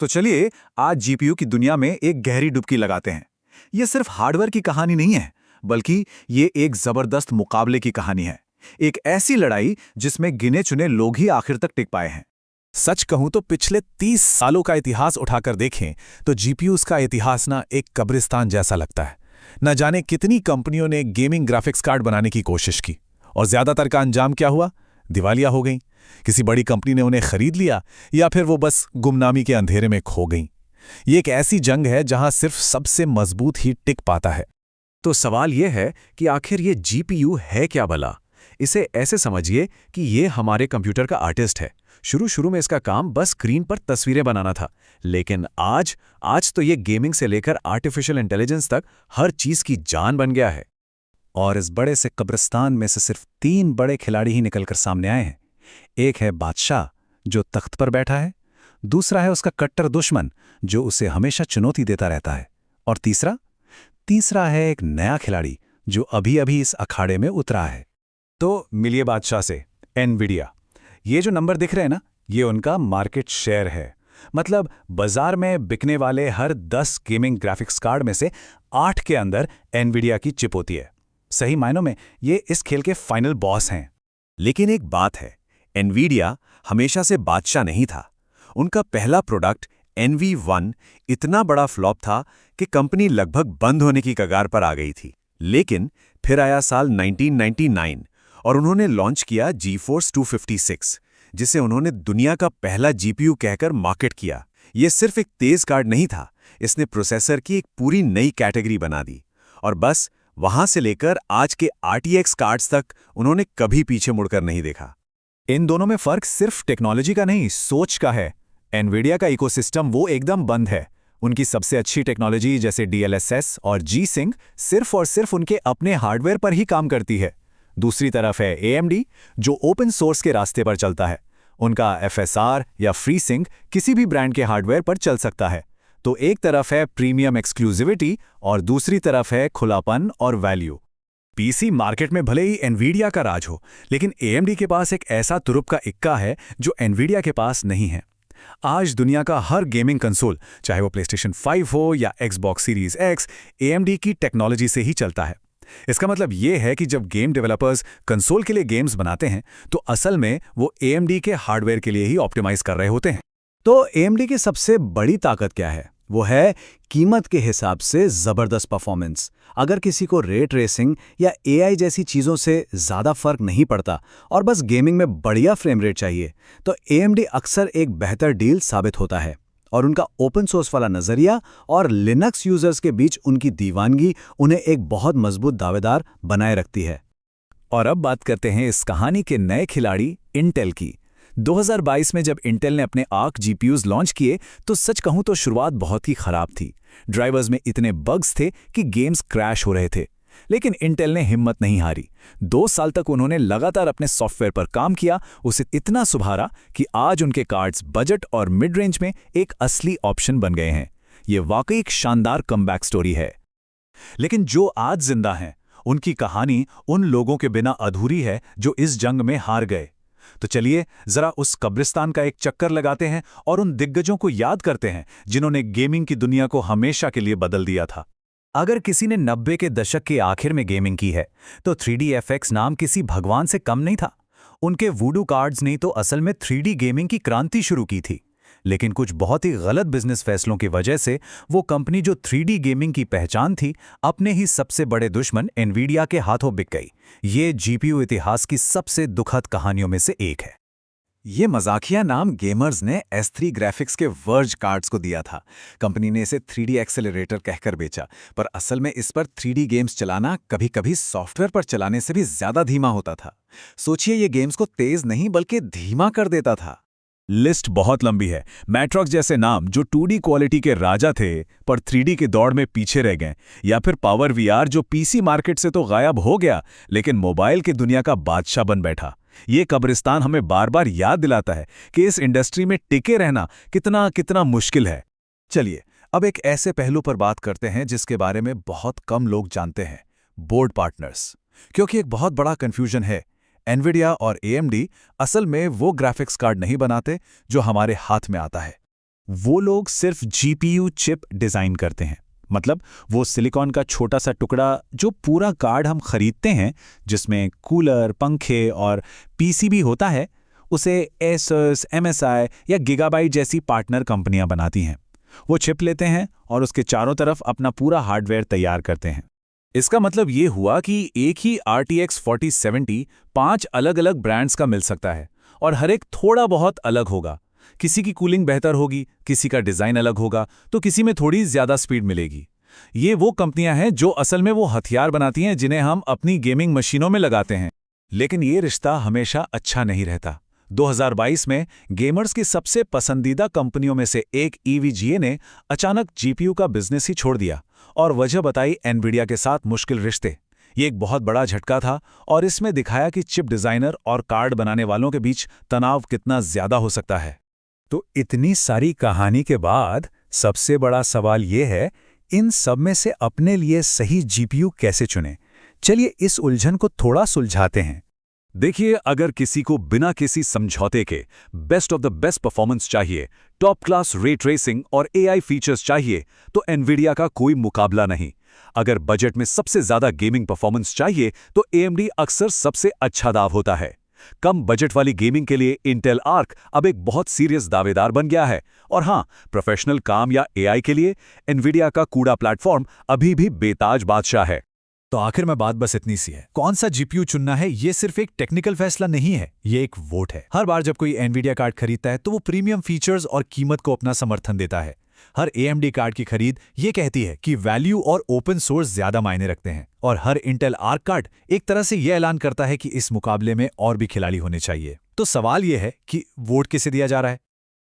तो चलिए आज जीपीयू की दुनिया में एक गहरी डुबकी लगाते हैं। ये सिर्फ हार्डवेयर की कहानी नहीं है, बल्कि ये एक जबरदस्त मुकाबले की कहानी है। एक ऐसी लड़ाई जिसमें गिने चुने लोग ही आखिर तक टिक पाए हैं। सच कहूं तो पिछले 30 सालों का इतिहास उठाकर देखें तो जीपीयूज का इतिहास ना एक कब्रिस्तान जैसा लगता है। न जाने कितनी कंपनियों ने गेमिंग ग्राफिक्स कार्ड बनाने की कोशिश की और ज्यादातर का अंजाम क्या हुआ? दिवालिया हो गई। किसी बड़ी कंपनी ने उन्हें खरीद लिया या फिर वो बस गुमनामी के अंधेरे में खो गईं। ये एक ऐसी जंग है जहां सिर्फ सबसे मजबूत ही टिक पाता है। तो सवाल यह है कि आखिर ये जीपीयू है क्या भला? इसे ऐसे समझिए कि ये हमारे कंप्यूटर का आर्टिस्ट है। शुरू शुरू में इसका काम बस स्क्रीन पर तस्वीरें बनाना था, लेकिन आज तो ये गेमिंग से लेकर आर्टिफिशियल इंटेलिजेंस तक हर चीज की जान बन गया है। और इस बड़े से कब्रिस्तान में से सिर्फ 3 बड़े खिलाड़ी ही निकलकर सामने आए हैं। एक है बादशाह, जो तख्त पर बैठा है। दूसरा है उसका कट्टर दुश्मन, जो उसे हमेशा चुनौती देता रहता है। और तीसरा है एक नया खिलाड़ी, जो अभी अभी इस अखाड़े में उतरा है। तो मिलिए बादशाह से, एनवीडिया। ये जो नंबर दिख रहे हैं ना, ये उनका मार्केट शेयर है। मतलब बाजार में बिकने वाले हर 10 गेमिंग ग्राफिक्स कार्ड में से 8 के अंदर एनवीडिया की चिप होती है। सही मायनों में ये इस खेल के फाइनल बॉस हैं। लेकिन एक बात है, एनवीडिया हमेशा से बादशाह नहीं था। उनका पहला प्रोडक्ट NV1 इतना बड़ा फ्लॉप था कि कंपनी लगभग बंद होने की कगार पर आ गई थी। लेकिन फिर आया साल 1999 और उन्होंने लॉन्च किया GeForce 256, जिसे उन्होंने दुनिया का पहला जीपीयू कहकर मार्केट किया। ये सिर्फ एक तेज कार्ड नहीं था, इसने प्रोसेसर की एक पूरी नई कैटेगरी बना दी। और बस वहां से लेकर आज के RTX कार्ड्स तक उन्होंने कभी पीछे मुड़कर नहीं देखा। इन दोनों में फर्क सिर्फ टेक्नोलॉजी का नहीं, सोच का है। एनवीडिया का इकोसिस्टम वो एकदम बंद है। उनकी सबसे अच्छी टेक्नोलॉजी जैसे DLSS और G-Sync सिर्फ और सिर्फ उनके अपने हार्डवेयर पर ही काम करती है। दूसरी तरफ है AMD, जो ओपन सोर्स के रास्ते पर चलता है। उनका FSR या FreeSync किसी भी ब्रांड के हार्डवेयर पर चल सकता है। तो एक तरफ है प्रीमियम एक्सक्लूसिविटी और दूसरी तरफ है खुलापन और वैल्यू। पीसी मार्केट में भले ही एनवीडिया का राज हो, लेकिन AMD के पास एक ऐसा तुरुप का इक्का है जो एनवीडिया के पास नहीं है। आज दुनिया का हर गेमिंग कंसोल, चाहे वो PlayStation 5 हो या Xbox Series X, AMD की टेक्नोलॉजी से ही चलता है। इसका मतलब ये है कि जब गेम डेवलपर्स कंसोल के लिए गेम्स बनाते हैं तो असल में वो AMD के हार्डवेयर के लिए ही ऑप्टिमाइज कर रहे होते हैं। तो AMD की सबसे बड़ी ताकत क्या है? वो है कीमत के हिसाब से जबरदस्त परफॉर्मेंस। अगर किसी को रे ट्रेसिंग या AI जैसी चीज़ों से ज़्यादा फर्क नहीं पड़ता और बस गेमिंग में बढ़िया फ्रेम रेट चाहिए, तो AMD अक्सर एक बेहतर डील साबित होता है। और उनका ओपन सोर्स वाला नज़रिया और लिनक्स यूजर्स के बीच उनकी दीवानगी उन्हें एक बहुत मजबूत दावेदार बनाए रखती है। और अब बात करते हैं इस कहानी के नए खिलाड़ी इंटेल की। 2022 में जब इंटेल ने अपने आर्क जीपीयूज लॉन्च किए तो सच कहूं तो शुरुआत बहुत ही खराब थी। ड्राइवर्स में इतने बग्स थे कि गेम्स क्रैश हो रहे थे। लेकिन इंटेल ने हिम्मत नहीं हारी। 2 साल तक उन्होंने लगातार अपने सॉफ्टवेयर पर काम किया, उसे इतना सुधारा कि आज उनके कार्ड्स बजट और मिड रेंज में एक असली ऑप्शन बन गए हैं। ये वाकई एक शानदार कमबैक स्टोरी है। लेकिन जो आज जिंदा हैं, उनकी कहानी उन लोगों के बिना अधूरी है जो इस जंग में हार गए। तो चलिए जरा उस कब्रिस्तान का एक चक्कर लगाते हैं और उन दिग्गजों को याद करते हैं जिन्होंने गेमिंग की दुनिया को हमेशा के लिए बदल दिया था। अगर किसी ने 90 के दशक के आखिर में गेमिंग की है तो 3DFX नाम किसी भगवान से कम नहीं था। उनके वूडू कार्ड्स ने तो असल में 3D गेमिंग की क्रांति शुरू की थी। लेकिन कुछ बहुत ही गलत बिजनेस फैसलों की वजह से वो कंपनी जो 3D गेमिंग की पहचान थी, अपने ही सबसे बड़े दुश्मन एनवीडिया के हाथों बिक गई। ये जीपीयू इतिहास की सबसे दुखद कहानियों में से एक है। ये मजाकिया नाम गेमर्स ने S3 ग्राफिक्स के वर्ज कार्ड्स को दिया था। कंपनी ने इसे 3D एक्सेलरेटर कहकर बेचा, पर असल में इस पर 3D गेम्स चलाना कभी-कभी सॉफ्टवेयर पर चलाने से भी ज्यादा धीमा होता था। सोचिए, ये गेम्स को तेज नहीं बल्कि धीमा कर देता था। लिस्ट बहुत लंबी है। मैट्रॉक्स जैसे नाम जो 2D क्वालिटी के राजा थे पर 3D के दौड़ में पीछे रह गए, या फिर पावर VR जो पीसी मार्केट से तो गायब हो गया लेकिन मोबाइल की दुनिया का बादशाह बन बैठा। ये कब्रिस्तान हमें बार बार याद दिलाता है कि इस इंडस्ट्री में टिके रहना कितना कितना मुश्किल है। चलिए अब एक ऐसे पहलू पर बात करते हैं जिसके बारे में बहुत कम लोग जानते हैं, बोर्ड पार्टनर्स। क्योंकि एक बहुत बड़ा कंफ्यूजन है। एनवीडिया और AMD असल में वो ग्राफिक्स कार्ड नहीं बनाते जो हमारे हाथ में आता है। वो लोग सिर्फ जीपीयू चिप डिजाइन करते हैं। मतलब वो सिलिकॉन का छोटा सा टुकड़ा जो पूरा कार्ड हम खरीदते हैं, जिसमें कूलर, पंखे और पीसीबी होता है, उसे एसस, एमएसआई या गीगाबाइट जैसी पार्टनर कंपनियां बनाती हैं। वो चिप लेते हैं और उसके चारों तरफ अपना पूरा हार्डवेयर तैयार करते हैं। इसका मतलब ये हुआ कि एक ही RTX 4070 5 अलग अलग ब्रांड्स का मिल सकता है और हर एक थोड़ा बहुत अलग होगा। किसी की कूलिंग बेहतर होगी, किसी का डिज़ाइन अलग होगा, तो किसी में थोड़ी ज़्यादा स्पीड मिलेगी। ये वो कंपनियां हैं जो असल में वो हथियार बनाती हैं जिन्हें हम अपनी गेमिंग मशीनों में लगाते हैं। लेकिन ये रिश्ता हमेशा अच्छा नहीं रहता। 2022 में गेमर्स की सबसे पसंदीदा कंपनियों में से एक EVGA ने अचानक जीपीयू का बिजनेस ही छोड़ दिया और वजह बताई एनवीडिया के साथ मुश्किल रिश्ते। ये एक बहुत बड़ा झटका था और इसमें दिखाया कि चिप डिजाइनर और कार्ड बनाने वालों के बीच तनाव कितना ज्यादा हो सकता है। तो इतनी सारी कहानी के बाद सबसे बड़ा सवाल ये है, इन सब में से अपने लिए सही जीपीयू कैसे चुनें? चलिए इस उलझन को थोड़ा सुलझाते हैं। देखिए, अगर किसी को बिना किसी समझौते के best of the best performance चाहिए, टॉप क्लास रे ट्रेसिंग और AI फीचर्स चाहिए, तो एनवीडिया का कोई मुकाबला नहीं। अगर बजट में सबसे ज्यादा गेमिंग परफॉर्मेंस चाहिए तो AMD अक्सर सबसे अच्छा दाव होता है। कम बजट वाली गेमिंग के लिए इंटेल आर्क अब एक बहुत सीरियस दावेदार बन गया है। और हां, प्रोफेशनल काम या AI के लिए एनवीडिया का कूड़ा प्लेटफॉर्म अभी भी बेताज बादशाह है। तो आखिर में बात बस इतनी सी है, कौन सा जीपीयू चुनना है ये सिर्फ एक टेक्निकल फैसला नहीं है, ये एक वोट है। हर बार जब कोई एनवीडिया कार्ड खरीदता है तो वो प्रीमियम फीचर्स और कीमत को अपना समर्थन देता है। हर AMD कार्ड की खरीद ये कहती है कि वैल्यू और ओपन सोर्स ज्यादा मायने रखते हैं, और हर इंटेल आर्क कार्ड एक तरह से ये ऐलान करता है कि इस मुकाबले में और भी खिलाड़ी होने चाहिए। तो सवाल ये है कि वोट किसे दिया जा रहा है?